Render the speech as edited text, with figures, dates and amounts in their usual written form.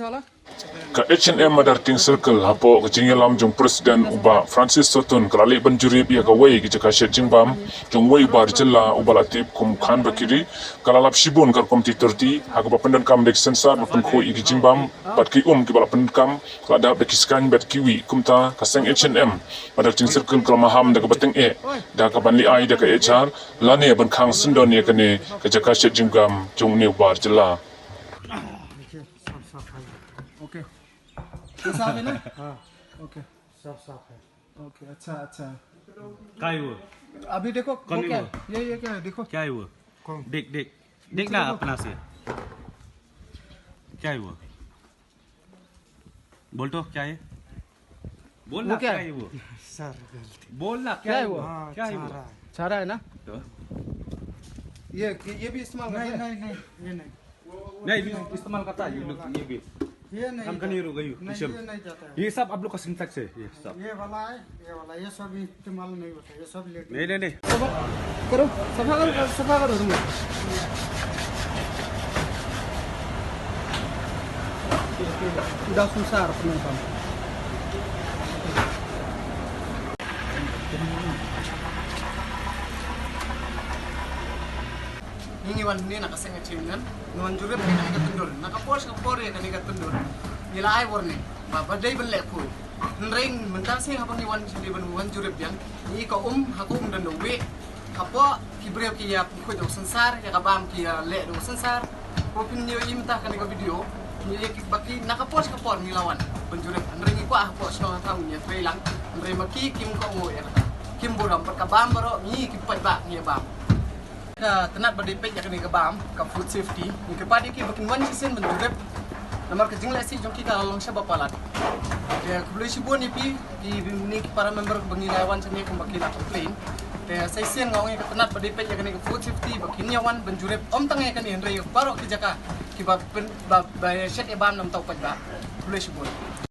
Ka H&M Madarting Circle hapo ka Jingelam jong Presiden uba Francis Sutton kalali banjuri biya ka wei ki jaka Jingbam jong wei bar jela uba latip kum khan bakiri kalalap shibun kar komti terti hagba pendan kam dek sensar mapun ko igi Jingbam pat ki ki bala pendan kam kala da dek iskan bet kiwi kumta ka seng H&M Madarting Circle kala maham da ka bateng da ka banli ai da ka HR lane ban khang sindon ne ka ne ka jaka Jingbam jong ne bar jela okay साफ है ना हाँ ओके साफ है ओके अच्छा अच्छा क्या है वो अभी देखो कौन वो क्या है ये क्या है देखो क्या है वो कौन? देख देख देख ना अपना से क्या है वो बोल तो क्या है बोल ना वो क्या क्या है? है वो सर गलती बोल ना क्या है वो? हाँ क्या है चाह वो रहा है। चारा है ना तो? ये भी इस्तेमाल नहीं करते हैं? नहीं नहीं ये नहीं नहीं भी इस्तेमाल करता है ये भी ये नहीं हम कहीं रुक गई नहीं सब ये नहीं जाता है ये सब आप लोग का सिंटैक्स है ये सब ये वाला है ये सब इस्तेमाल नहीं होता ये सब लेके नहीं नहीं नहीं करो सफा करो तुम udah susah penumpang ini wan ini nak sengat cingan nuan juga pengen nak tundur nak kapor ya kan nak tundur nila ai warning bapa day ben lek pun ring mentang sih apa ni wan sini ben wan jurep yang ni ko haku dan dowe kapo kibreo ki ya ko do sensar ya kabam ki ya lek do sensar ko pin yo imta kan ka video ni ki baki nakapos kapor ni lawan penjurep ring ko ah po so tahu nya trailang ring maki kim ko mo ya kim boram perkabam baro ni ki pai ba ni bam ka tenat badi pek yakni ka bam ka food safety ni ka padi ki bakin wan sisen benjurep namar ka jingla si jongki ka long sa bapalat ya kubli sibon ni pi ni para member bangilawan sa ni kung bakila complain kaya sa isen ngawang ka tenat badi pek yakni ka food safety bakin yawan benjurep om tangay kan ni Henry baro ki jaka ki ba shet e bam nam tau pa ba kubli sibon